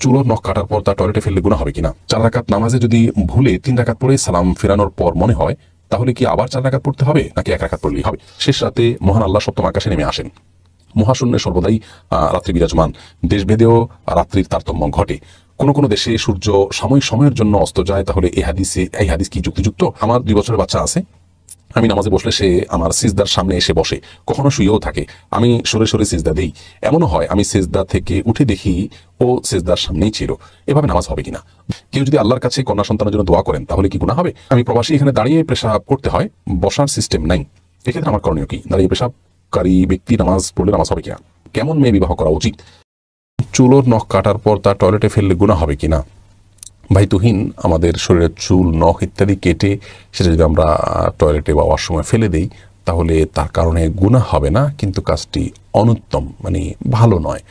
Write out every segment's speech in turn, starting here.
চুল ও নখ কাটার পর তার টয়লেটে ফেললে গুনাহ হবে কিনা? 4 রাকাত নামাজে যদি ভুলে 3 রাকাত পড়ে সালাম ফেরানোর পর মনে হয়, তাহলে কি আবার 4 রাকাত পড়তে হবে নাকি 1 রাকাত পড়লেই হবে? শেষ রাতে মহান আল্লাহ সপ্তম আকাশে নেমে আসেন, মহাশূন্যে সর্বদাই রাত্রি বিরাজমান, দেশভেদেও রাত্রির তারতম্য ঘটে। কোন কোন দেশে সূর্য সাময়িক সময়ের জন্য অস্ত যায়, তাহলে এই হাদিস কি যুক্তিযুক্ত? আমার 2 বছরের বাচ্চা আছে, আমি নামাজে বসলে সে আমার সিজদার সামনে এসে বসে, কখনো শুয়েও থাকে, আমি সরে সরে সিজদা দেই, এমনও হয় আমি সিজদা থেকে উঠে দেখি ও সিজদার সামনেই ছিল। এভাবে নামাজ হবে কিনা? কেউ যদি আল্লাহর কাছে কন্যা সন্তানের জন্য দোয়া করেন তাহলে কি গুনাহ হবে? আমি প্রবাসী, এখানে দাঁড়িয়ে পেশাব করতে হয়, বসার সিস্টেম নাই, এক্ষেত্রে আমার করণীয় কি? দাঁড়িয়ে পেশাবকারী ব্যক্তি নামাজ পড়লে নামাজ হবে কিনা? কেমন মেয়ে বিবাহ করা উচিত? চুল ও নখ কাটার পর তার টয়লেটে ফেললে গুনাহ হবে কিনা? ভাই তুহিন, আমাদের শরীরের চুল নখ ইত্যাদি কেটে সেটা যদি আমরা টয়লেটে বা ওয়াশরুমে ফেলে দেই তাহলে তার কারণে গুনাহ হবে না, কিন্তু কাজটি অনুত্তম, মানে ভালো নয়।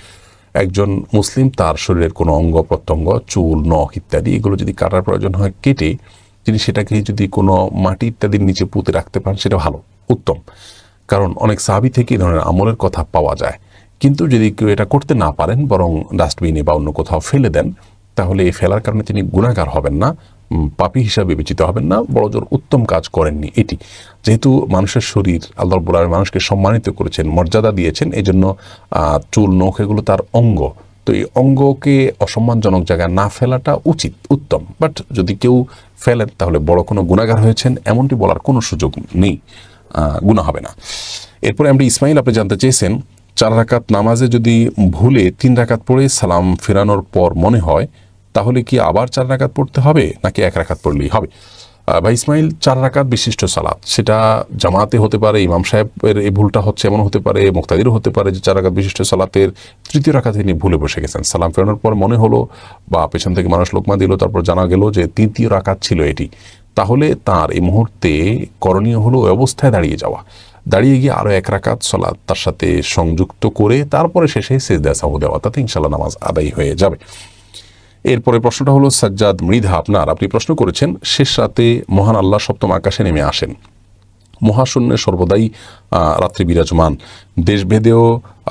একজন মুসলিম তার শরীরের কোনো অঙ্গ প্রত্যঙ্গ, চুল নখ ইত্যাদি এগুলো যদি কাটার প্রয়োজন হয় কেটে তিনি সেটাকে যদি কোনো মাটি ইত্যাদির নিচে পুঁতে রাখতে পারেন সেটা ভালো, উত্তম। কারণ অনেক সাহাবী থেকে এই ধরনের আমলের কথা পাওয়া যায়। কিন্তু যদি কেউ এটা করতে না পারেন, বরং ডাস্টবিনে বা অন্য কোথাও ফেলে দেন, তাহলে এই ফেলার কারণে তিনি গুনাহগার হবেন না, পাপী হিসাবে বিবেচিত হবেন না, বড়জোর উত্তম কাজ করেননি। এটি যেহেতু মানুষের শরীর, আল্লাহ রাব্বুল আলামিন মানুষকে সম্মানিত করেছেন, মর্যাদা দিয়েছেন, এই জন্য চুল নখ এগুলো তার অঙ্গ, তো এই অঙ্গকে অসম্মানজনক জায়গায় না ফেলাটা উচিত, উত্তম। বাট যদি কেউ ফেলেন তাহলে বড় কোনো গুনাহগার হয়েছেন এমনটি বলার কোনো সুযোগ নেই, গুনাহ হবে না। এরপরে আমরা ইসমাইল, আপনি জানতে চেয়েছেন 4 রাকাত নামাজে যদি ভুলে 3 রাকাত পড়ে সালাম ফেরানোর পর মনে হয়, তাহলে কি আবার 4 রাকাত পড়তে হবে নাকি 1 রাকাত পড়লেই হবে? ভাই ইসমাইল, 4 রাকাত বিশিষ্ট সালাত, সেটা জামাতে হতে পারে, ইমাম সাহেবের এই ভুলটা হচ্ছে এমন হতে পারে, মুক্তাদিরও হতে পারে যে 4 রাকাত বিশিষ্ট সালাতের 3য় রাকাতে তিনি ভুলে বসে গেছেন, সালাম ফেরানোর পর মনে হলো বা পেছন থেকে মানুষ লোকমা দিল, তারপর জানা গেল যে 3য় রাকাত ছিল এটি। তাহলে তার এই মুহূর্তে করণীয় হলো ওই অবস্থায় দাঁড়িয়ে যাওয়া, দাঁড়িয়ে গিয়ে আরও 1 রাকাত সালাত তার সাথে সংযুক্ত করে তারপরে শেষে সিজদা সাহু দেওয়া, তাতে ইনশাআল্লাহ নামাজ আদায় হয়ে যাবে। এরপরে প্রশ্নটা হলো সাজ্জাদ মৃধা, আপনি প্রশ্ন করেছেন, শেষ রাতে মহান আল্লাহ সপ্তম আকাশে নেমে আসেন, মহাশূন্যে সর্বদাই রাত্রি বিরাজমান, দেশভেদেও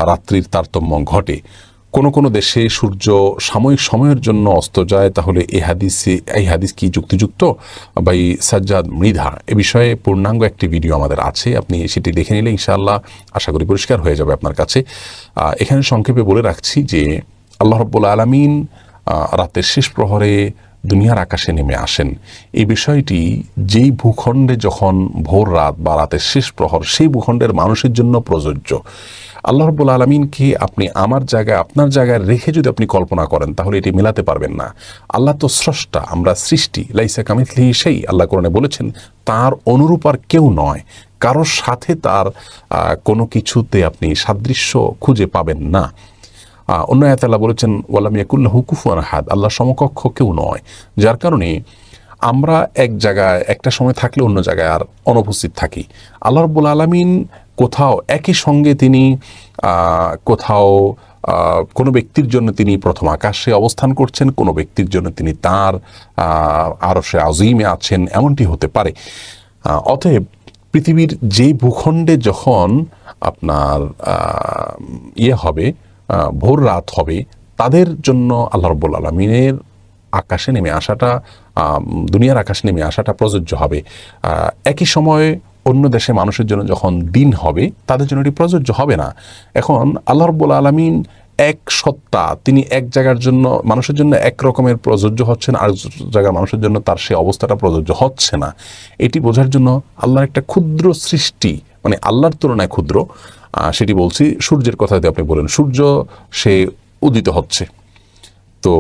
রাত্রির তারতম্য ঘটে, কোন কোন দেশে সূর্য সাময়িক সময়ের জন্য অস্ত যায়, তাহলে এই হাদিস কি যুক্তিযুক্ত? ভাই সাজ্জাদ মৃধা, এ বিষয়ে পূর্ণাঙ্গ একটি ভিডিও আমাদের আছে, আপনি সেটি দেখে নিলে ইনশাআল্লাহ আশা করি পরিষ্কার হয়ে যাবে আপনার কাছে। এখানে সংক্ষেপে বলে রাখছি যে আল্লাহ রাব্বুল আলামিন রাতের শেষ প্রহরে দুনিয়ার আকাশে নেমে আসেন। এই বিষয়টি যেই ভূখণ্ডে যখন ভোর রাত বা রাতের শেষ প্রহর, সেই ভূখণ্ডের মানুষের জন্য প্রযোজ্য। আল্লাহ রাব্বুল আলামিনকে আপনি আমার জায়গায়, আপনার জায়গায় রেখে যদি আপনি কল্পনা করেন তাহলে এটি মেলাতে পারবেন না। আল্লাহ তো স্রষ্টা, আমরা সৃষ্টি, লাইসা কামিথলিহি শাই, আল্লাহ কোরআনে বলেছেন তার অনুরূপ আর কেউ নয়, কারোর সাথে তার কোনো কিছুতে আপনি সাদৃশ্য খুঁজে পাবেন না। অন্য আয়াতে আল্লাহ বলেছেন ওয়ালাম ইয়াকুল্লাহু কুফুয়ান আহাদ, আল্লাহ সমকক্ষ কেউ নয়। যার কারণে আমরা এক জায়গায় একটা সময় থাকলে অন্য জায়গায় আর অনুপস্থিত থাকি। আল্লাহ রাব্বুল আলামিন কোথাও একই সঙ্গে তিনি কোথাও কোনো ব্যক্তির জন্য তিনি প্রথম আকাশে অবস্থান করছেন, কোনো ব্যক্তির জন্য তিনি তার আরশে আজিমে আছেন, এমনটি হতে পারে। অতএব পৃথিবীর যেই ভূখণ্ডে যখন আপনার হবে, ভোর রাত হবে, তাদের জন্য আল্লাহ রাব্বুল আলামিনের আকাশে নেমে আসাটা, দুনিয়ার আকাশে নেমে আসাটা প্রযোজ্য হবে। একই সময়ে অন্য দেশে মানুষের জন্য যখন দিন হবে তাদের জন্য এটি প্রযোজ্য হবে না। এখন আল্লাহ রাব্বুল আলামিন এক সত্তা, তিনি এক জায়গার জন্য মানুষের জন্য এক রকমের প্রযোজ্য হচ্ছেন, আর জায়গার মানুষের জন্য তার সেই অবস্থাটা প্রযোজ্য হচ্ছে না। এটি বোঝার জন্য আল্লাহর একটা ক্ষুদ্র সৃষ্টি, মানে আল্লাহর তুলনায় ক্ষুদ্র, সেটি বলছি সূর্যের কথা যদি আপনি বলেন, সূর্য সে উদিত হচ্ছে, তো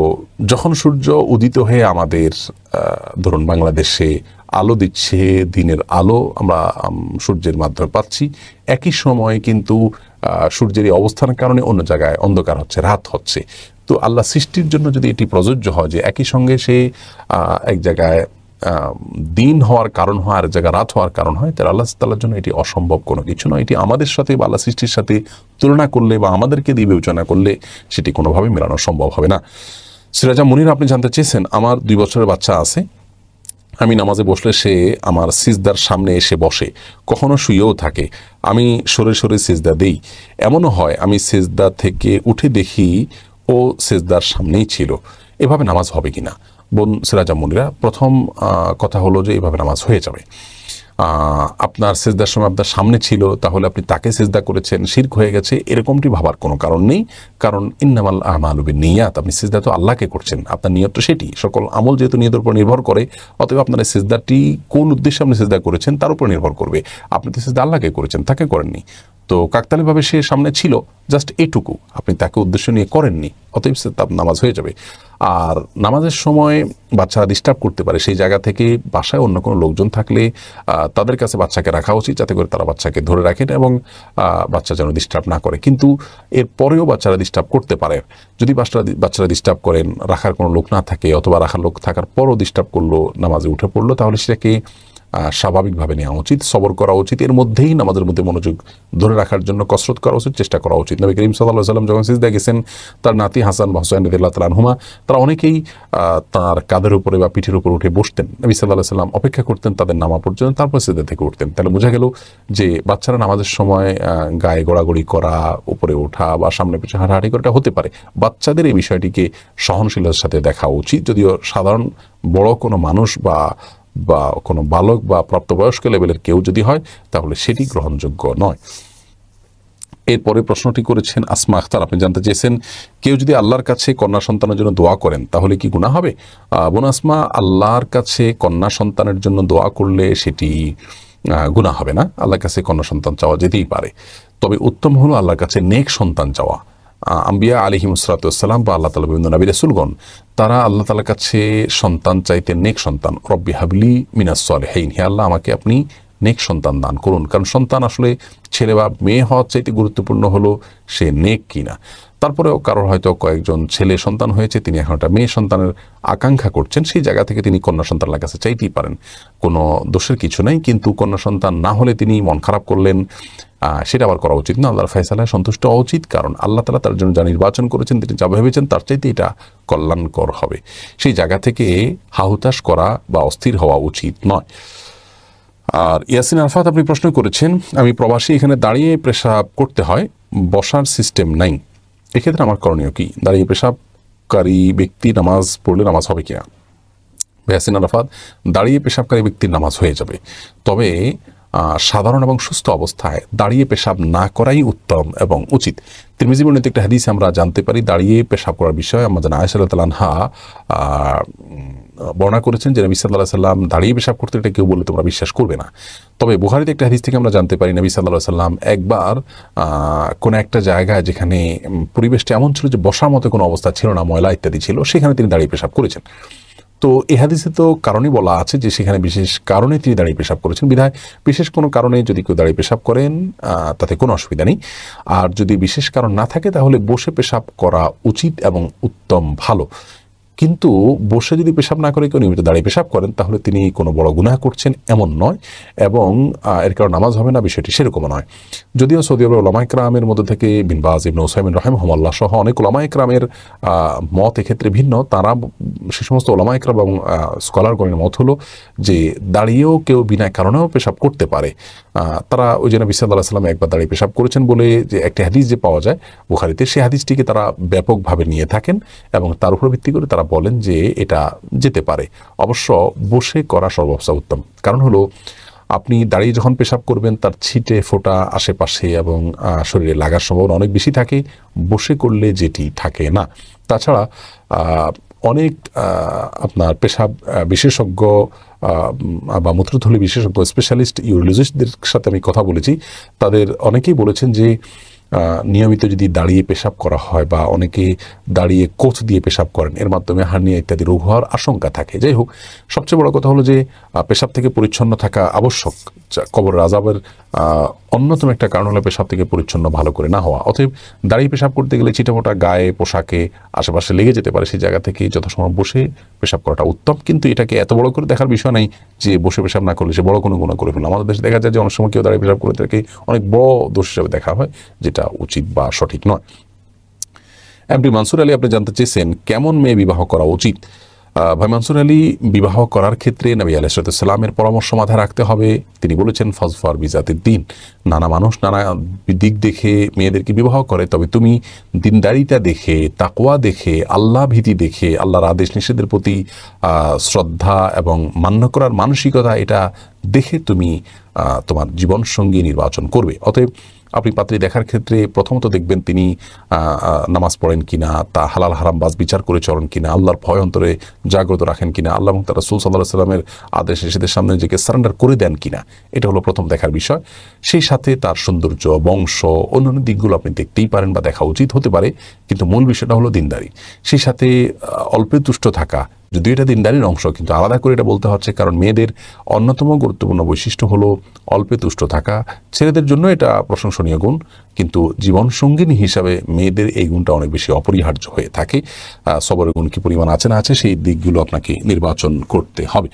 যখন সূর্য উদিত হয়ে আমাদের ধরুন বাংলাদেশে আলো দিচ্ছে, দিনের আলো আমরা সূর্যের মাধ্যমে পাচ্ছি, একই সময়ে কিন্তু সূর্যের এই অবস্থানের কারণে অন্য জায়গায় অন্ধকার হচ্ছে, রাত হচ্ছে। তো আল্লাহ সৃষ্টির জন্য যদি এটি প্রযোজ্য হয় যে একই সঙ্গে সে এক জায়গায় দিন হওয়ার কারণ হয় আর জায়গায় রাত হওয়ার কারণ হয়, তাহলে আল্লাহ তাআলার জন্য এটি অসম্ভব কোনো কিছু নয়। এটি আমাদের সাথে বা আল্লাহ সৃষ্টির সাথে তুলনা করলে বা আমাদেরকে দিয়ে বিবেচনা করলে সেটি কোনোভাবে মেলানো সম্ভব হবে না। সিরাজা মুনির, আপনি জানতে চেয়েছেন, আমার 2 বছরের বাচ্চা আছে, আমি নামাজে বসলে সে আমার সিজদার সামনে এসে বসে, কখনো শুয়েও থাকে, আমি সরে সরে সিজদা দেই, এমনও হয় আমি সিজদা থেকে উঠে দেখি ও ও সেজদার সামনেই ছিল, এভাবে নামাজ হবে কিনা? বোন সিরাজাম্মনিরা, প্রথম কথা হলো যে এভাবে নামাজ হয়ে যাবে। আপনার সেজদার সময় আপনার সামনে ছিল, তাহলে আপনি তাকে সেজদা করেছেন, শিরক হয়ে গেছে, এরকমটি ভাবার কোনো কারণ নেই। কারণ ইন্নামাল আমালু বিন্নিয়াত, আপনি সেজদা তো আল্লাহকে করছেন, আপনার নিয়ত তো সেটি। সকল আমল যেহেতু নিয়তের উপর নির্ভর করে, অতএব আপনার সেজদাটি কোন উদ্দেশ্যে আপনি সেজদা করেছেন তার উপর নির্ভর করবে। আপনি তো সেজদা আল্লাহকে করেছেন, তাকে করেননি। তো কাকতালীয়ভাবে সে সামনে ছিল, জাস্ট এটুকু, আপনি তাকে উদ্দেশ্য নিয়ে করেননি, অতএব নামাজ হয়ে যাবে। আর নামাজের সময় বাচ্চারা ডিস্টার্ব করতে পারে, সেই জায়গা থেকে বাসায় অন্য কোনো লোকজন থাকলে তাদের কাছে বাচ্চাকে রাখা উচিত, যাতে করে তারা বাচ্চাকে ধরে রাখেন এবং বাচ্চা যেন ডিস্টার্ব না করে। কিন্তু এর পরেও বাচ্চারা ডিস্টার্ব করতে পারে। যদি বাচ্চারা ডিস্টার্ব করেন, রাখার কোনো লোক না থাকে, অথবা রাখার লোক থাকার পরও ডিস্টার্ব করলো, নামাজে উঠে পড়লো, তাহলে সেটাকে স্বাভাবিকভাবে নেওয়া উচিত, সবর করা উচিত। এর মধ্যেই নামাজের মধ্যে মনোযোগ ধরে রাখার জন্য কসরত করা উচিত, চেষ্টা করা উচিত। নবী করিম সাল্লাল্লাহু আলাইহি ওয়াসাল্লাম যখন সিজদায় গেছেন, তার নাতি হাসান বা হুসাইন রাদিয়াল্লাহু তাআলা আনহুমা, তারা অনেকেই তার কাঁধের উপরে বা পিঠের উপর উঠে বসতেন। নবী সাল্লাল্লাহু আলাইহি ওয়াসাল্লাম অপেক্ষা করতেন তাদের নামা পর্যন্ত, তারপর সিজদা থেকে উঠতেন। তাহলে বোঝা গেল যে বাচ্চারা নামাজের সময় গায়ে গড়াগড়ি করা, উপরে ওঠা বা সামনে পিছনে হাঁটাহাঁটি করাটা হতে পারে। বাচ্চাদের এই বিষয়টিকে সহনশীলতার সাথে দেখা উচিত। যদিও সাধারণ বড় কোনো মানুষ বা কোনো বালক বা প্রাপ্তবয়স্ক লেভেলের কেউ যদি হয়, তাহলে সেটি গ্রহণযোগ্য নয়। এরপরে প্রশ্নটি করেছেন আসমা আখতার, আপনি জানতে চেয়েছেন কেউ যদি আল্লাহর কাছে কন্যা সন্তানের জন্য দোয়া করেন তাহলে কি গুনাহ হবে? বোন আসমা, আল্লাহর কাছে কন্যা সন্তানের জন্য দোয়া করলে সেটি গুনাহ হবে না। আল্লাহর কাছে কন্যা সন্তান চাওয়া যেতেই পারে, তবে উত্তম হলো আল্লাহর কাছে নেক সন্তান চাওয়া। আম্বিয়া আলাইহিমুসসালাম বা আল্লাহ তাআলা বিভিন্ন নবী রাসূলগণ, তারা আল্লাহ তাআলার কাছে সন্তান চাইতেন, নেক সন্তান। রব্বি হাবলি মিনাস সলিহিন, হে আল্লাহ আমাকে আপনি নেক সন্তান দান করুন। কারণ সন্তান আসলে ছেলে বা মেয়ে হওয়ার চাইতে গুরুত্বপূর্ণ হলো সে নেক কিনা। তারপরেও কারোর হয়তো কয়েকজন ছেলে সন্তান হয়েছে, তিনি এখন একটা মেয়ে সন্তানের আকাঙ্ক্ষা করছেন, সেই জায়গা থেকে তিনি কন্যা সন্তানের কাছে চাইতেই পারেন, কোনো দোষের কিছু নাই। কিন্তু কন্যা সন্তান না হলে তিনি মন খারাপ করলেন, সেটা আবার করা উচিত না। আল্লাহর ফয়সালায় সন্তুষ্ট হওয়া উচিত, কারণ আল্লাহ তাআলা তার জন্য যা নির্বাচন করেছেন, তিনি যা ভেবেছেন তার চাইতে এটা কল্যাণকর হবে। সেই জায়গা থেকে হাহুতাশ করা বা অস্থির হওয়া উচিত নয়। আর ইয়াসিন আরফাত, আপনি প্রশ্ন করেছেন আমি প্রবাসী, এখানে দাঁড়িয়ে পেশাব করতে হয়, বসার সিস্টেম নাই, এক্ষেত্রে আমার করণীয় কি? দাঁড়িয়ে পেশাবকারী ব্যক্তি নামাজ পড়লে নামাজ হবে কিনা? ইয়াসিন আরফাত, দাঁড়িয়ে পেশাবকারী ব্যক্তির নামাজ হয়ে যাবে, তবে সাধারণ এবং সুস্থ অবস্থায় দাঁড়িয়ে পেশাব না করাই উত্তম এবং উচিত। তিরমিজি বর্ণিত একটা হাদিসে আমরা জানতে পারি দাঁড়িয়ে পেশাব করার বিষয়ে আমাদের আয়েশা রাদিয়াল্লাহু আনহা বর্ণনা করেছেন যে নবী সাল্লাল্লাহু আলাইহি সাল্লাম দাঁড়িয়ে পেশাব করতে, এটা কেউ বলে তোমরা বিশ্বাস করবে না। তবে বুখারীতে একটা হাদিস থেকে আমরা জানতে পারি নবী সাল্লাল্লাহু আলাইহি সাল্লাম একবার কোনো একটা জায়গায় যেখানে পরিবেশটা এমন ছিল যে বসার মতো কোনো অবস্থা ছিল না, ময়লা ইত্যাদি ছিল, সেখানে তিনি দাঁড়িয়ে পেশাব করেছেন। তো এই হাদিসে তো কারণই বলা আছে যে সেখানে বিশেষ কারণে তিনি দাঁড়িয়ে পেশাব করেছেন, বিধায় বিশেষ কোনো কারণে যদি কেউ দাঁড়িয়ে পেশাব করেন তাতে কোনো অসুবিধা নেই। আর যদি বিশেষ কারণ না থাকে তাহলে বসে পেশাব করা উচিত এবং উত্তম, ভালো। কিন্তু বসে যদি পেশাব না করে কেউ নিয়মিত দাঁড়িয়ে পেশাব করেন, তাহলে তিনি কোনো বড় গুনাহ করছেন এমন নয়, এবং এর কারণে নামাজ হবে না বিষয়টি সেরকমও নয়। যদিও সৌদি আরবের ওলামা ইকরামের মধ্যে থেকে বিন বাজ, ইবনে উসাইমিন রাহিমাহুল্লাহ সহ অনেক ওলামা ইকরামের মত এক্ষেত্রে ভিন্ন। তারা সে সমস্ত ওলামা ইকরাম এবং স্কলারগণের মত হলো যে দাঁড়িয়েও কেউ বিনা কারণেও পেশাব করতে পারে। তারা ওই যে নবী সাল্লাল্লাহু আলাইহি ওয়াসাল্লাম একবার দাঁড়িয়ে পেশাব করেছেন বলে যে একটা হাদিস যে পাওয়া যায় বুখারীতে, সেই হাদিসটিকে তারা ব্যাপকভাবে নিয়ে থাকেন এবং তার উপর ভিত্তি করে তারা বলেন যে এটা যেতে পারে। অবশ্য বসে করা সর্বাবস্থা উত্তম, কারণ হলো আপনি দাঁড়িয়ে যখন পেশাব করবেন তার ছিটে ফোঁটা আশেপাশে এবং শরীরে লাগার সম্ভাবনা অনেক বেশি থাকে, বসে করলে যেটি থাকে না। তাছাড়া অনেক আপনার পেশাব বিশেষজ্ঞ বা মূত্রথলি বিশেষজ্ঞ স্পেশালিস্ট ইউরোলজিস্টদের সাথে আমি কথা বলেছি, তাদের অনেকেই বলেছেন যে নিয়মিত যদি দাঁড়িয়ে পেশাব করা হয় বা অনেকে দাঁড়িয়ে কোচ দিয়ে পেশাব করেন, এর মাধ্যমে হার্নিয়া ইত্যাদি রোগ হওয়ার আশঙ্কা থাকে। যাই হোক, সবচেয়ে বড় কথা হলো যে পেশাব থেকে পরিচ্ছন্ন থাকা আবশ্যক। কবরের আযাবের অন্যতম একটা কারণ হলো পেশাব থেকে পরিচ্ছন্ন ভালো করে না হওয়া। অতএব দাঁড়িয়ে পেশাব করতে গেলে ছিটাফোঁটা গায়ে, পোশাকে, আশেপাশে লেগে যেতে পারে, সেই জায়গা থেকে যথাসময় বসে পেশাব করাটা উত্তম। কিন্তু এটাকে এত বড় করে দেখার বিষয় নাই যে বসে পেশাব না করলে সে বড় কোনো গুনাহ করে ফেলল। আমাদের দেশে দেখা যায় যে অনেক সময় কেউ দাঁড়িয়ে পেশাব করে তাকে অনেক বড় দোষ হিসেবে দেখা হয়, যেটা উচিত বা সঠিক নয়। এমডি মানসুর আলী, আপনি জানতে চেয়েছেন কেমন মেয়ে বিবাহ করা উচিত? ভাই মানসুর আলী, বিবাহ করার ক্ষেত্রে নবী আলাইহিস সালামের পরামর্শ মাথায় রাখতে হবে। তিনি বলেছেন ফাজফার বিজাতিদ দ্বীন। নানা মানুষ নানা দিক দেখে মেয়েদেরকে বিবাহ করে, তবে তুমি দিনদারিতা দেখে, তাকওয়া দেখে, আল্লাহ ভীতি দেখে, আল্লাহর আদেশ নিষেধের প্রতি শ্রদ্ধা এবং মান্য করার মানসিকতা, এটা দেখে তুমি তোমার জীবনসঙ্গী নির্বাচন করবে। অতএব আপনি পাত্রী দেখার ক্ষেত্রে প্রথমত দেখবেন তিনি নামাজ পড়েন কিনা, তা হালাল হারাম বাজ বিচার করে চলেন কিনা, আল্লাহর ভয় অন্তরে জাগ্রত রাখেন কিনা, আল্লাহ এবং তার রাসূল সাল্লাল্লাহু আলাইহি সাল্লামের আদেশ নিষেধের সামনে নিজেকে সারেন্ডার করে দেন কিনা, এটা হলো প্রথম দেখার বিষয়। সেই সাথে তার সৌন্দর্য, বংশ, অন্যান্য দিকগুলো আপনি দেখতেই পারেন বা দেখা উচিত হতে পারে, কিন্তু মূল বিষয়টা হলো দিনদারি। সেই সাথে অল্পে তুষ্ট থাকা, যদিও এটা দিনদারির অংশ, কিন্তু আলাদা করে এটা বলতে হচ্ছে, কারণ মেয়েদের অন্যতম গুরুত্বপূর্ণ বৈশিষ্ট্য হলো অল্পে তুষ্ট থাকা। ছেলেদের জন্য এটা প্রশংসনীয় গুণ, কিন্তু জীবনসঙ্গিনী হিসাবে মেয়েদের এই গুণটা অনেক বেশি অপরিহার্য হয়ে থাকে। সবরের গুণ কি পরিমাণ আছে না আছে, সেই দিকগুলো আপনাকে নির্বাচন করতে হবে।